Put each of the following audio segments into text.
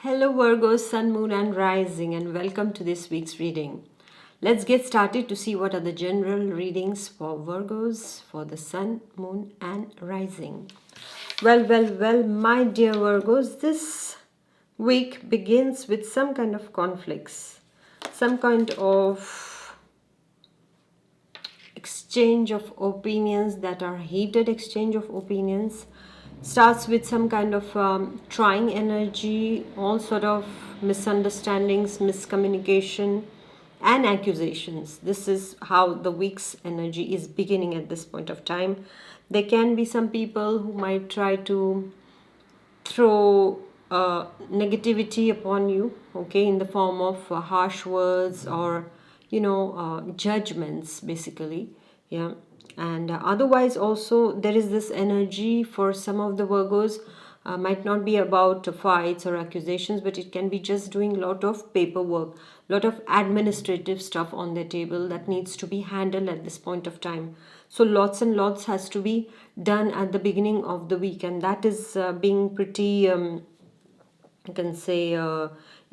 Hello, Virgo, Sun, Moon, and Rising, and welcome to this week's reading. Let's get started to see what are the general readings for Virgos for the Sun, Moon, and Rising. Well, my dear Virgos, this week begins with some kind of conflicts, some kind of exchange of opinions that are heated exchange of opinions. Starts with some kind of trying energy, all sort of misunderstandings, miscommunication, and accusations. This is how the week's energy is beginning at this point of time. There can be some people who might try to throw negativity upon you, okay, in the form of harsh words or judgments, basically. Yeah. And otherwise also there is this energy for some of the Virgos. Might not be about fights or accusations, but it can be just doing a lot of paperwork, lot of administrative stuff on their table that needs to be handled at this point of time. So lots and lots has to be done at the beginning of the week, and that is being pretty I can say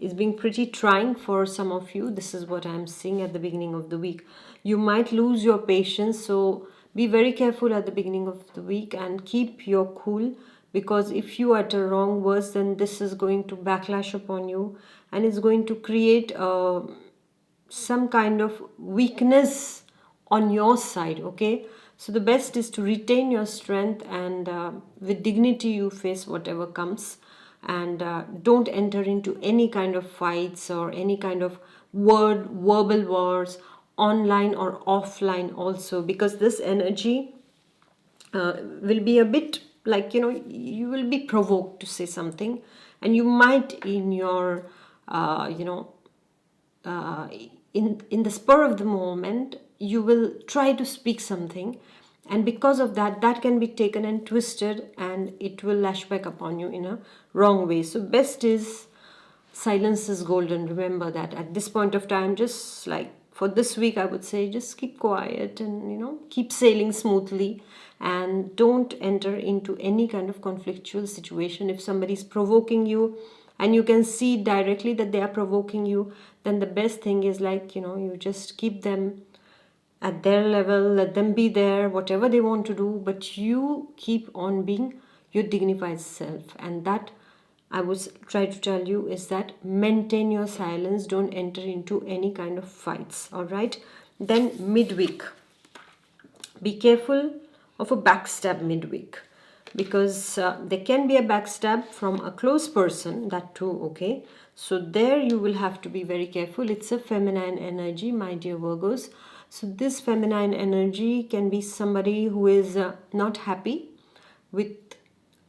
is being pretty trying for some of you. This is what I'm seeing at the beginning of the week. You might lose your patience, so be very careful at the beginning of the week and keep your cool, because if you utter wrong words, then this is going to backlash upon you and it's going to create some kind of weakness on your side. Okay, so the best is to retain your strength and with dignity you face whatever comes, and don't enter into any kind of fights or any kind of verbal wars, online or offline also, because this energy will be a bit like, you will be provoked to say something, and you might in your uh, in the spur of the moment you will try to speak something, and because of that, that can be taken and twisted and it will lash back upon you in a wrong way. So best is silence is golden. Remember that at this point of time, just like for this week, I would say just keep quiet and keep sailing smoothly, and don't enter into any kind of conflictual situation. If somebody is provoking you and you can see directly that they are provoking you, then the best thing is, like, you just keep them at their level, let them be there, whatever they want to do, but you keep on being your dignified self. And that I would try to tell you is that maintain your silence, don't enter into any kind of fights. All right. Then midweek, be careful of a backstab midweek, because there can be a backstab from a close person, that too. Okay, so there you will have to be very careful. It's a feminine energy, my dear Virgos. So this feminine energy can be somebody who is not happy with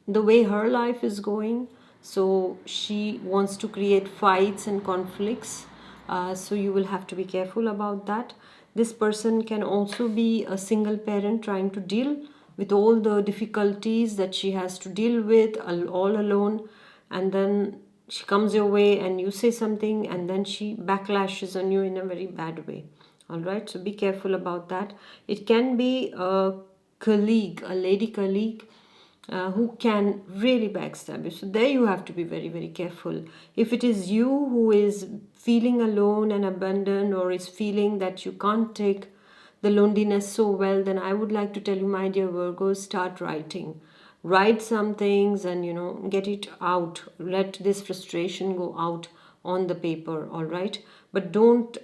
the way her life is going, so she wants to create fights and conflicts. So you will have to be careful about that. This person can also be a single parent trying to deal with all the difficulties that she has to deal with all alone, and then she comes your way and you say something and then she backlashes on you in a very bad way. All right, so be careful about that. It can be a colleague, a lady colleague, who can really backstab you. So there you have to be very, very careful. If it is you who is feeling alone and abandoned, or is feeling that you can't take the loneliness so well, then I would like to tell you, my dear Virgo, start writing. Write some things and get it out. Let this frustration go out on the paper, all right? But don't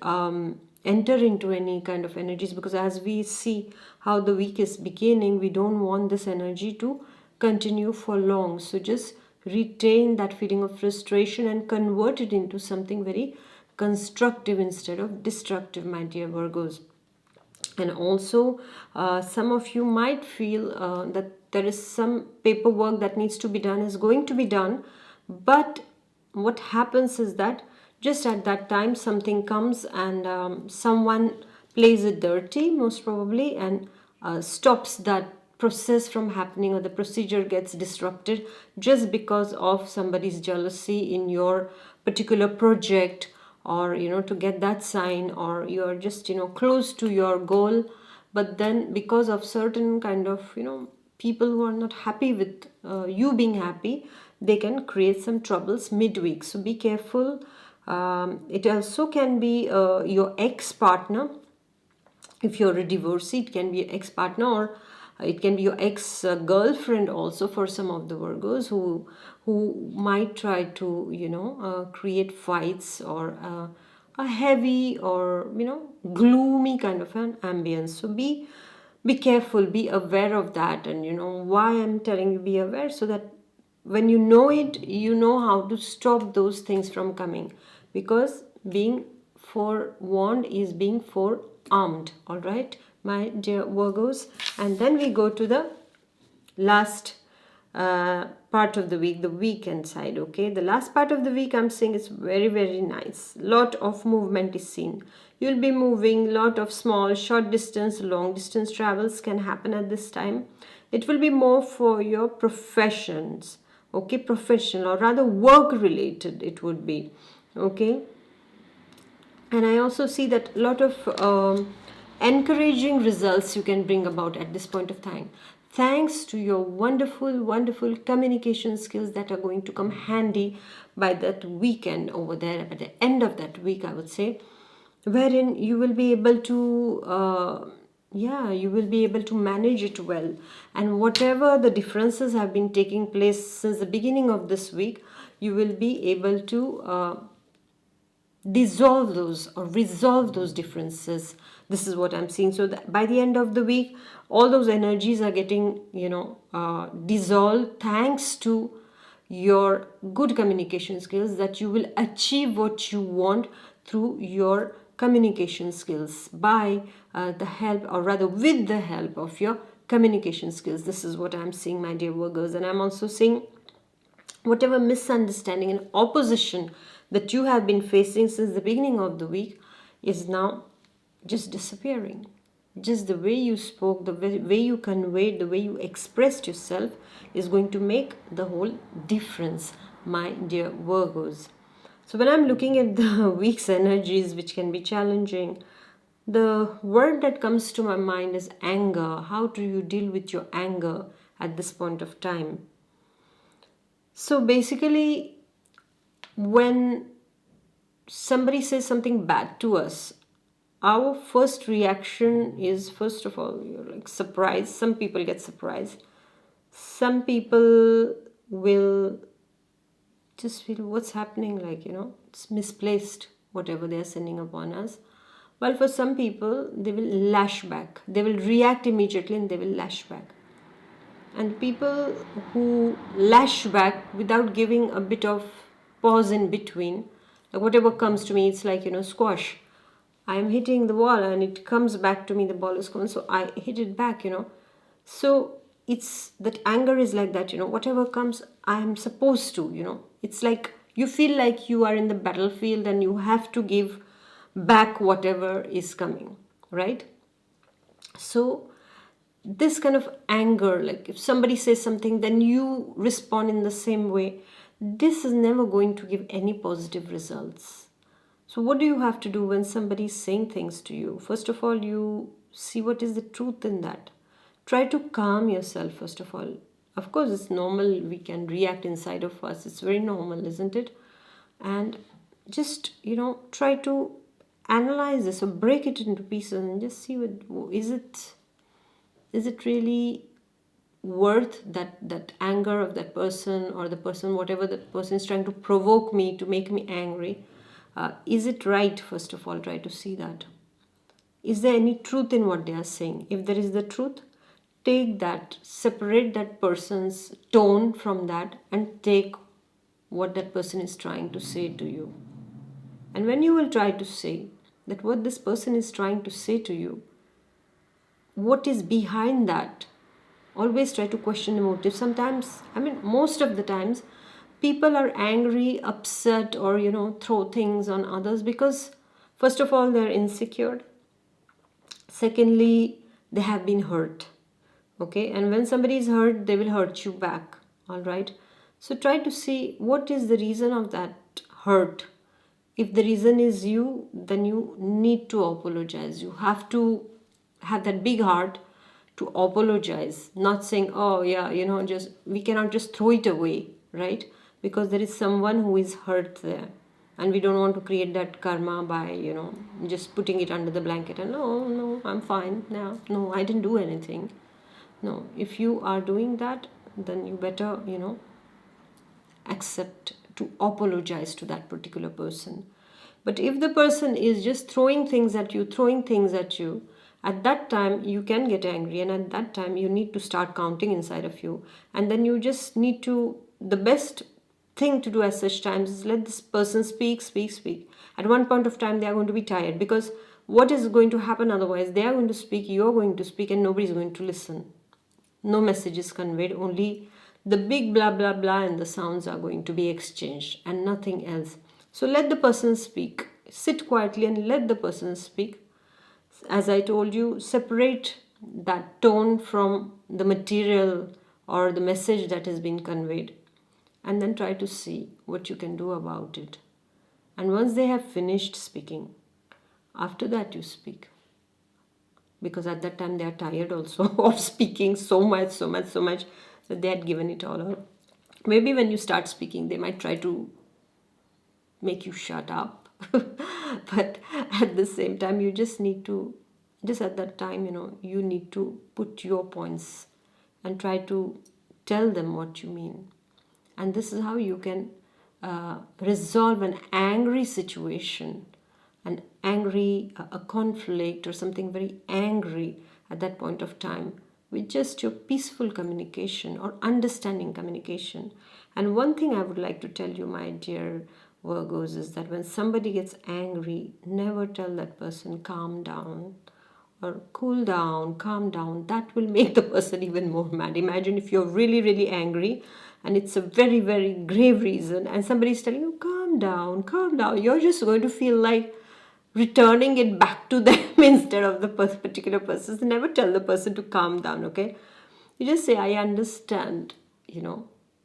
enter into any kind of energies, because as we see how the week is beginning, we don't want this energy to continue for long. So just retain that feeling of frustration and convert it into something very constructive instead of destructive, my dear Virgos. And also some of you might feel that there is some paperwork that needs to be done, is going to be done, but what happens is that just at that time something comes and someone plays it dirty, most probably, and stops that process from happening, or the procedure gets disrupted just because of somebody's jealousy in your particular project, or to get that sign, or you're just close to your goal, but then because of certain kind of people who are not happy with you being happy, they can create some troubles midweek. So be careful. It also can be your ex-partner. If you're a divorcee, it can be your ex-partner, or it can be your ex-girlfriend also, for some of the Virgos who might try to create fights, or a heavy, or gloomy kind of an ambience. So be careful, be aware of that. And why I'm telling you be aware, so that when you know it, you know how to stop those things from coming, because being forewarned is being forearmed. All right, my dear Virgos. And then we go to the last part of the week, the weekend side. Okay, the last part of the week, I'm saying, is very, very nice. Lot of movement is seen. You'll be moving. Lot of small, short distance, long distance travels can happen at this time. It will be more for your professions. Okay, professional, or rather work related it would be. Okay, and I also see that a lot of encouraging results you can bring about at this point of time, thanks to your wonderful communication skills that are going to come handy by that weekend over there, at the end of that week, I would say, wherein you will be able to you will be able to manage it well. And whatever the differences have been taking place since the beginning of this week, you will be able to dissolve those or resolve those differences. This is what I'm seeing. So that by the end of the week, all those energies are getting dissolved, thanks to your good communication skills, that you will achieve what you want through your communication skills, by the help, or rather with the help of your communication skills. This is what I'm seeing, my dear Virgos. And I'm also seeing whatever misunderstanding and opposition that you have been facing since the beginning of the week is now just disappearing. Just the way you spoke, the way you conveyed, the way you expressed yourself is going to make the whole difference, my dear Virgos. So when I'm looking at the week's energies, which can be challenging, the word that comes to my mind is anger. How do you deal with your anger at this point of time? So basically, when somebody says something bad to us, our first reaction is, first of all, you're like surprised. Some people get surprised. Some people will just feel what's happening, like, it's misplaced, whatever they're sending upon us. While for some people, they will lash back. They will react immediately and they will lash back. And people who lash back without giving a bit of pause in between, like whatever comes to me, it's like, squash. I am hitting the wall and it comes back to me, the ball is coming, so I hit it back, So it's that anger is like that, whatever comes, I am supposed to, it's like you feel like you are in the battlefield and you have to give back whatever is coming, right? So this kind of anger, like if somebody says something, then you respond in the same way, this is never going to give any positive results. So what do you have to do when somebody is saying things to you? First of all, you see what is the truth in that. Try to calm yourself, first of all. Of course, it's normal, we can react inside of us. It's very normal, isn't it? And just, try to analyze this or break it into pieces and just see is it really worth that anger of that person, or the person, whatever that person is trying to provoke me, to make me angry. Is it right? First of all, try to see that. Is there any truth in what they are saying? If there is the truth, take that, separate that person's tone from that, and take what that person is trying to say to you. And when you will try to say that what this person is trying to say to you, what is behind that? Always try to question the motive. Sometimes, most of the times, people are angry, upset, or, throw things on others because, first of all, they're insecure. Secondly, they have been hurt. Okay, and when somebody is hurt, they will hurt you back. All right. So try to see what is the reason of that hurt. If the reason is you, then you need to apologize. You have to have that big heart to apologize, not saying, oh yeah, just we cannot just throw it away. right? Because there is someone who is hurt there, and we don't want to create that karma by, just putting it under the blanket and, no, no, I'm fine now, no, I didn't do anything. No, if you are doing that, then you better, accept to apologize to that particular person. But if the person is just throwing things at you, at that time you can get angry, and at that time you need to start counting inside of you. And then you just need to, the best thing to do at such times is let this person speak, speak, speak. At one point of time, they are going to be tired, because what is going to happen otherwise? They are going to speak, you are going to speak, and nobody is going to listen. No message is conveyed, only the big blah blah blah and the sounds are going to be exchanged and nothing else. So let the person speak. Sit quietly and let the person speak. As I told you, separate that tone from the material or the message that has been conveyed, and then try to see what you can do about it. And once they have finished speaking, after that you speak, because at that time they are tired also of speaking so much that they had given it all out. Maybe when you start speaking, they might try to make you shut up. But at the same time, you just need to, just at that time, you need to put your points and try to tell them what you mean. And this is how you can resolve an angry situation, a conflict or something very angry at that point of time, with just your peaceful communication or understanding communication. And one thing I would like to tell you, my dear Virgos, is that when somebody gets angry, never tell that person calm down or cool down, calm down. That will make the person even more mad. Imagine if you're really, really angry and it's a very, very grave reason, and somebody's telling you, calm down. You're just going to feel like returning it back to them instead of the particular person. So never tell the person to calm down, okay? You just say, I understand,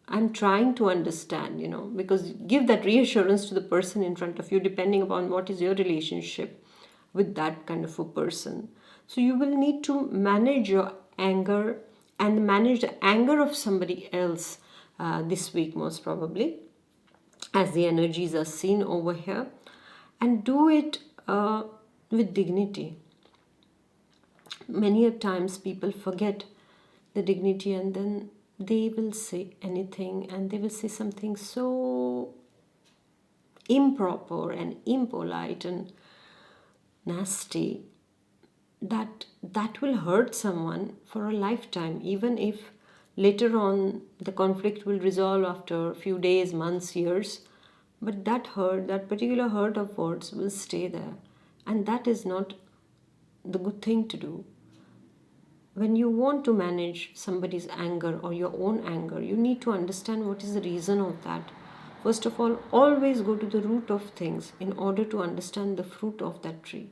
I'm trying to understand, because give that reassurance to the person in front of you, depending upon what is your relationship with that kind of a person. So you will need to manage your anger and manage the anger of somebody else this week, most probably, as the energies are seen over here, and do it with dignity. Many a times people forget the dignity, and then they will say anything, and they will say something so improper and impolite and nasty that will hurt someone for a lifetime, even if later on the conflict will resolve after a few days, months, years. But that hurt, that particular hurt of words will stay there, and that is not the good thing to do. When you want to manage somebody's anger or your own anger, you need to understand what is the reason of that. First of all, always go to the root of things in order to understand the fruit of that tree.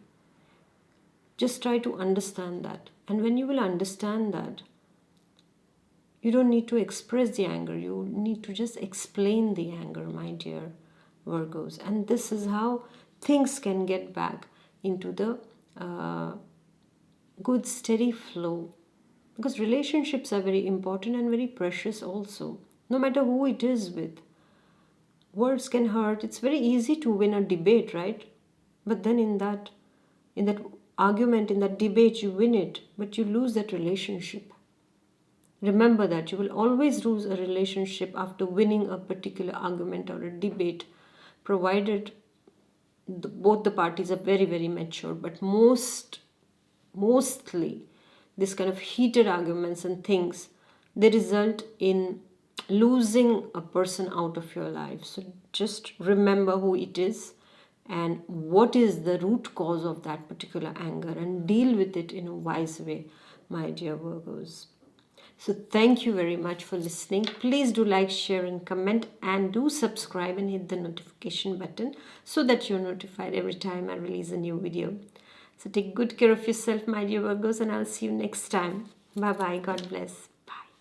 Just try to understand that. And when you will understand that, you don't need to express the anger. You need to just explain the anger, my dear Virgos. And this is how things can get back into the good, steady flow. Because relationships are very important and very precious also. No matter who it is with. Words can hurt. It's very easy to win a debate, right? But then in that argument, in that debate, you win it, but you lose that relationship. Remember that you will always lose a relationship after winning a particular argument or a debate, provided both the parties are very, very mature. But mostly this kind of heated arguments and things, they result in losing a person out of your life. So just remember who it is and what is the root cause of that particular anger, and deal with it in a wise way, my dear Virgos. So thank you very much for listening. Please do like, share and comment, and do subscribe and hit the notification button so that you're notified every time I release a new video. So take good care of yourself, my dear Virgos, and I'll see you next time. Bye bye. God bless.